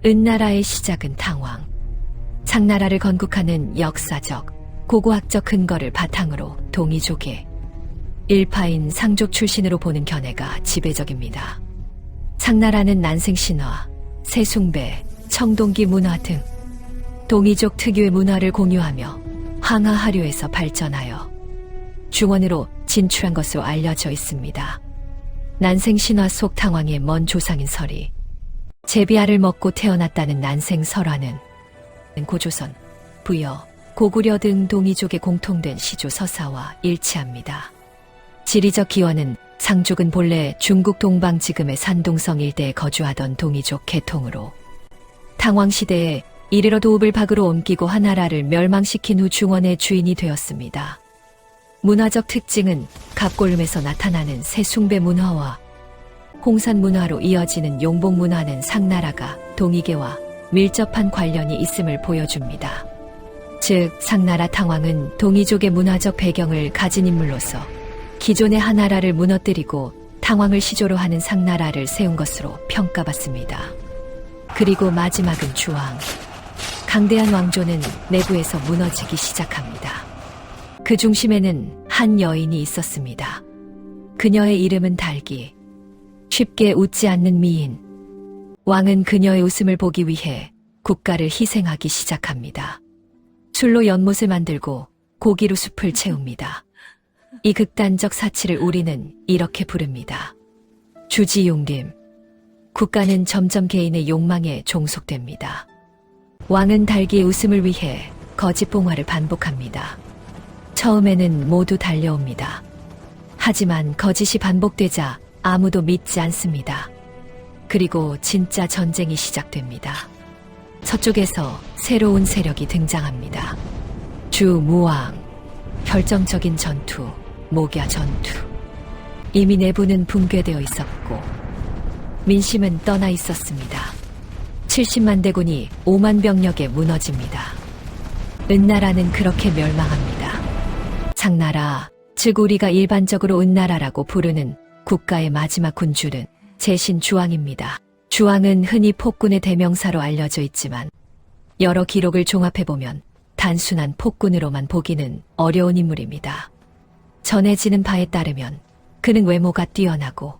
은나라의 시작은 탕왕. 상나라를 건국하는 역사적, 고고학적 근거를 바탕으로 동이족의 일파인 상족 출신으로 보는 견해가 지배적입니다. 상나라는 난생신화, 세숭배, 청동기 문화 등 동이족 특유의 문화를 공유하며 황하하류에서 발전하여 중원으로 진출한 것으로 알려져 있습니다. 난생신화 속 탕왕의 먼 조상인 설이 제비알을 먹고 태어났다는 난생설화는 고조선, 부여, 고구려 등 동이족의 공통된 시조 서사와 일치합니다. 지리적 기원은 상족은 본래 중국 동방 지금의 산동성 일대에 거주하던 동이족 계통으로 탕왕시대에 이르러 도읍을 박으로 옮기고 하나라를 멸망시킨 후 중원의 주인이 되었습니다. 문화적 특징은 갑골름에서 나타나는 세숭배 문화와 홍산 문화로 이어지는 용복 문화는 상나라가 동이계와 밀접한 관련이 있음을 보여줍니다. 즉, 상나라 탕왕은 동이족의 문화적 배경을 가진 인물로서 기존의 하나라를 무너뜨리고 탕왕을 시조로 하는 상나라를 세운 것으로 평가받습니다. 그리고 마지막은 주왕. 강대한 왕조는 내부에서 무너지기 시작합니다. 그 중심에는 한 여인이 있었습니다. 그녀의 이름은 달기. 쉽게 웃지 않는 미인. 왕은 그녀의 웃음을 보기 위해 국가를 희생하기 시작합니다. 술로 연못을 만들고 고기로 숲을 채웁니다. 이 극단적 사치를 우리는 이렇게 부릅니다. 주지용림. 국가는 점점 개인의 욕망에 종속됩니다. 왕은 달기의 웃음을 위해 거짓 봉화를 반복합니다. 처음에는 모두 달려옵니다. 하지만 거짓이 반복되자 아무도 믿지 않습니다. 그리고 진짜 전쟁이 시작됩니다. 서쪽에서 새로운 세력이 등장합니다. 주무왕, 결정적인 전투, 목야 전투. 이미 내부는 붕괴되어 있었고 민심은 떠나 있었습니다. 70만 대군이 5만 병력에 무너집니다. 은나라는 그렇게 멸망합니다. 상나라, 즉 우리가 일반적으로 은나라라고 부르는 국가의 마지막 군주는 제신 주왕입니다. 주왕은 흔히 폭군의 대명사로 알려져 있지만 여러 기록을 종합해보면 단순한 폭군으로만 보기는 어려운 인물입니다. 전해지는 바에 따르면 그는 외모가 뛰어나고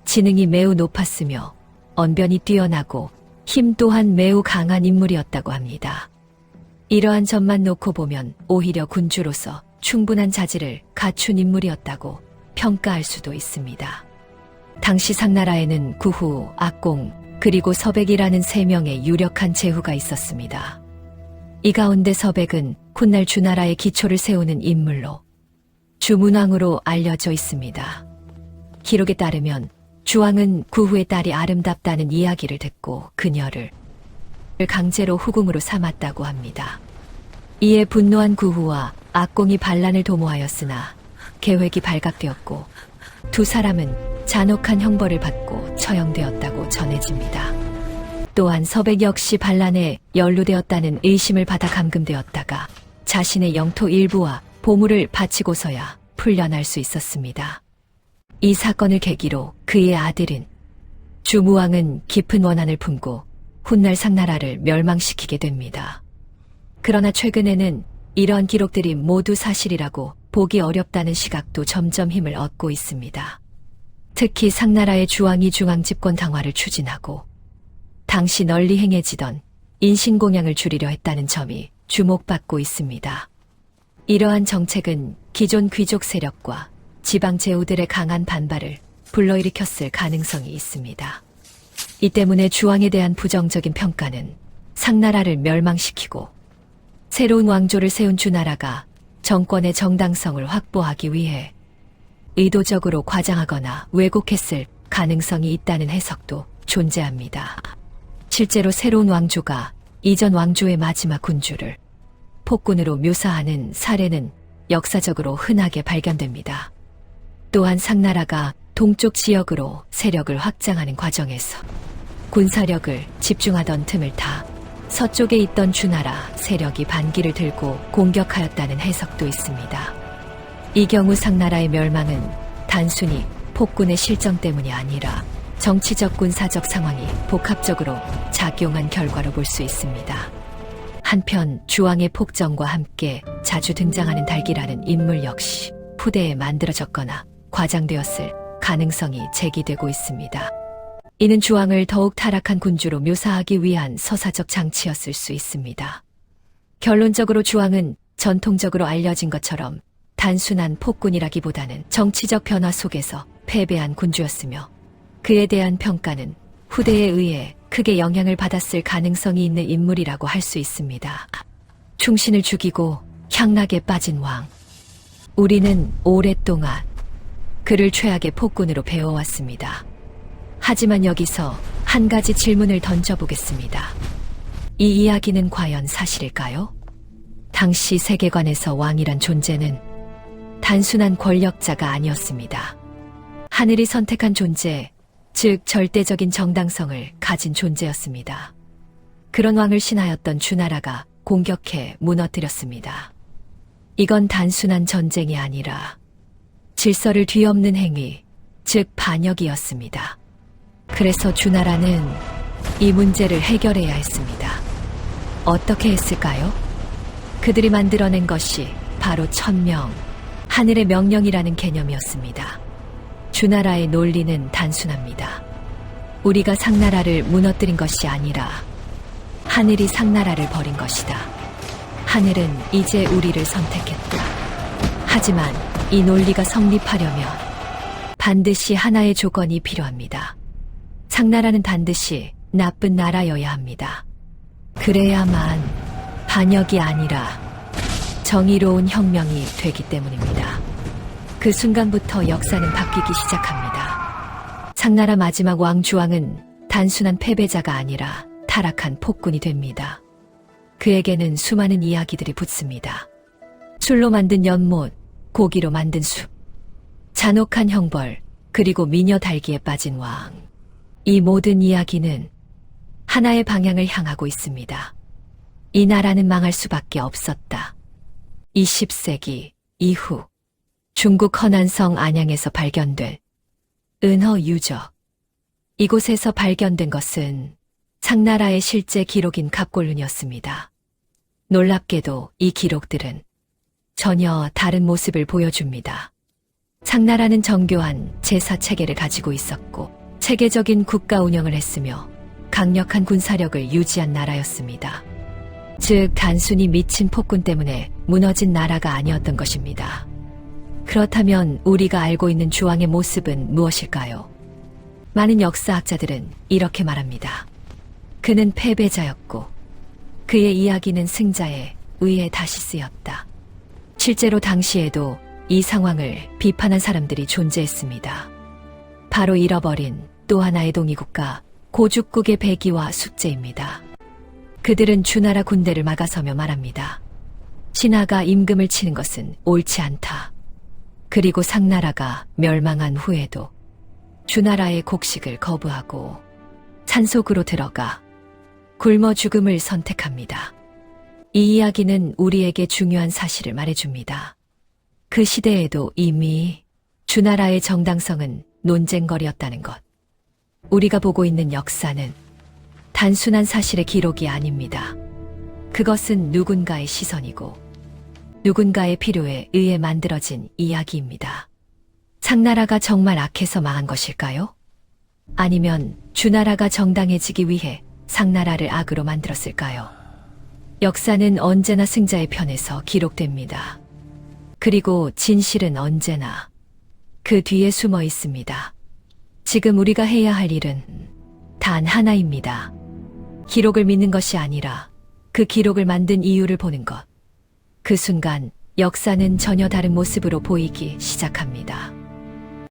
지능이 매우 높았으며 언변이 뛰어나고 힘 또한 매우 강한 인물이었다고 합니다. 이러한 점만 놓고 보면 오히려 군주로서 충분한 자질을 갖춘 인물이었다고 평가할 수도 있습니다. 당시 상나라에는 구후, 악공, 그리고 서백이라는 세 명의 유력한 제후가 있었습니다. 이 가운데 서백은 훗날 주나라의 기초를 세우는 인물로 주문왕으로 알려져 있습니다. 기록에 따르면 주왕은 구후의 딸이 아름답다는 이야기를 듣고 그녀를 강제로 후궁으로 삼았다고 합니다. 이에 분노한 구후와 악공이 반란을 도모하였으나 계획이 발각되었고 두 사람은 잔혹한 형벌을 받고 처형되었다고 전해집니다. 또한 서백 역시 반란에 연루되었다는 의심을 받아 감금되었다가 자신의 영토 일부와 보물을 바치고서야 풀려날 수 있었습니다. 이 사건을 계기로 그의 아들인 주무왕은 깊은 원한을 품고 훗날 상나라를 멸망시키게 됩니다. 그러나 최근에는 이러한 기록들이 모두 사실이라고 보기 어렵다는 시각도 점점 힘을 얻고 있습니다. 특히 상나라의 주왕이 중앙집권 당화를 추진하고 당시 널리 행해지던 인신공양을 줄이려 했다는 점이 주목받고 있습니다. 이러한 정책은 기존 귀족 세력과 지방 제후들의 강한 반발을 불러일으켰을 가능성이 있습니다. 이 때문에 주왕에 대한 부정적인 평가는 상나라를 멸망시키고 새로운 왕조를 세운 주나라가 정권의 정당성을 확보하기 위해 의도적으로 과장하거나 왜곡했을 가능성이 있다는 해석도 존재합니다. 실제로 새로운 왕조가 이전 왕조의 마지막 군주를 폭군으로 묘사하는 사례는 역사적으로 흔하게 발견됩니다. 또한 상나라가 동쪽 지역으로 세력을 확장하는 과정에서 군사력을 집중하던 틈을 타 서쪽에 있던 주나라 세력이 반기를 들고 공격하였다는 해석도 있습니다. 이 경우 상나라의 멸망은 단순히 폭군의 실정 때문이 아니라 정치적 군사적 상황이 복합적으로 작용한 결과로 볼 수 있습니다. 한편 주왕의 폭정과 함께 자주 등장하는 달기라는 인물 역시 후대에 만들어졌거나 과장되었을 가능성이 제기되고 있습니다. 이는 주왕을 더욱 타락한 군주로 묘사하기 위한 서사적 장치였을 수 있습니다. 결론적으로 주왕은 전통적으로 알려진 것처럼 단순한 폭군이라기보다는 정치적 변화 속에서 패배한 군주였으며 그에 대한 평가는 후대에 의해 크게 영향을 받았을 가능성이 있는 인물이라고 할 수 있습니다. 충신을 죽이고 향락에 빠진 왕. 우리는 오랫동안 그를 최악의 폭군으로 배워왔습니다. 하지만 여기서 한 가지 질문을 던져보겠습니다. 이 이야기는 과연 사실일까요? 당시 세계관에서 왕이란 존재는 단순한 권력자가 아니었습니다. 하늘이 선택한 존재, 즉 절대적인 정당성을 가진 존재였습니다. 그런 왕을 신하였던 주나라가 공격해 무너뜨렸습니다. 이건 단순한 전쟁이 아니라 질서를 뒤엎는 행위, 즉 반역이었습니다. 그래서 주나라는 이 문제를 해결해야 했습니다. 어떻게 했을까요? 그들이 만들어낸 것이 바로 천명, 하늘의 명령이라는 개념이었습니다. 주나라의 논리는 단순합니다. 우리가 상나라를 무너뜨린 것이 아니라 하늘이 상나라를 버린 것이다. 하늘은 이제 우리를 선택했다. 하지만 이 논리가 성립하려면 반드시 하나의 조건이 필요합니다. 상나라는 반드시 나쁜 나라여야 합니다. 그래야만 반역이 아니라 정의로운 혁명이 되기 때문입니다. 그 순간부터 역사는 바뀌기 시작합니다. 상나라 마지막 왕 주왕은 단순한 패배자가 아니라 타락한 폭군이 됩니다. 그에게는 수많은 이야기들이 붙습니다. 술로 만든 연못, 고기로 만든 숲, 잔혹한 형벌, 그리고 미녀 달기에 빠진 왕. 이 모든 이야기는 하나의 방향을 향하고 있습니다. 이 나라는 망할 수밖에 없었다. 20세기 이후 중국 허난성 안양에서 발견된 은허 유적. 이곳에서 발견된 것은 상나라의 실제 기록인 갑골룬이었습니다. 놀랍게도 이 기록들은 전혀 다른 모습을 보여줍니다. 상나라는 정교한 제사 체계를 가지고 있었고 체계적인 국가 운영을 했으며 강력한 군사력을 유지한 나라였습니다. 즉 단순히 미친 폭군 때문에 무너진 나라가 아니었던 것입니다. 그렇다면 우리가 알고 있는 주왕의 모습은 무엇일까요? 많은 역사학자들은 이렇게 말합니다. 그는 패배자였고 그의 이야기는 승자에 의해 다시 쓰였다. 실제로 당시에도 이 상황을 비판한 사람들이 존재했습니다. 바로 잃어버린 또 하나의 동이국가 고죽국의 배기와 숙제입니다. 그들은 주나라 군대를 막아서며 말합니다. 신하가 임금을 치는 것은 옳지 않다. 그리고 상나라가 멸망한 후에도 주나라의 곡식을 거부하고 산속으로 들어가 굶어 죽음을 선택합니다. 이 이야기는 우리에게 중요한 사실을 말해줍니다. 그 시대에도 이미 주나라의 정당성은 논쟁거리였다는 것. 우리가 보고 있는 역사는 단순한 사실의 기록이 아닙니다. 그것은 누군가의 시선이고 누군가의 필요에 의해 만들어진 이야기입니다. 상나라가 정말 악해서 망한 것일까요? 아니면 주나라가 정당해지기 위해 상나라를 악으로 만들었을까요? 역사는 언제나 승자의 편에서 기록됩니다. 그리고 진실은 언제나 그 뒤에 숨어 있습니다. 지금 우리가 해야 할 일은 단 하나입니다. 기록을 믿는 것이 아니라 그 기록을 만든 이유를 보는 것. 그 순간 역사는 전혀 다른 모습으로 보이기 시작합니다.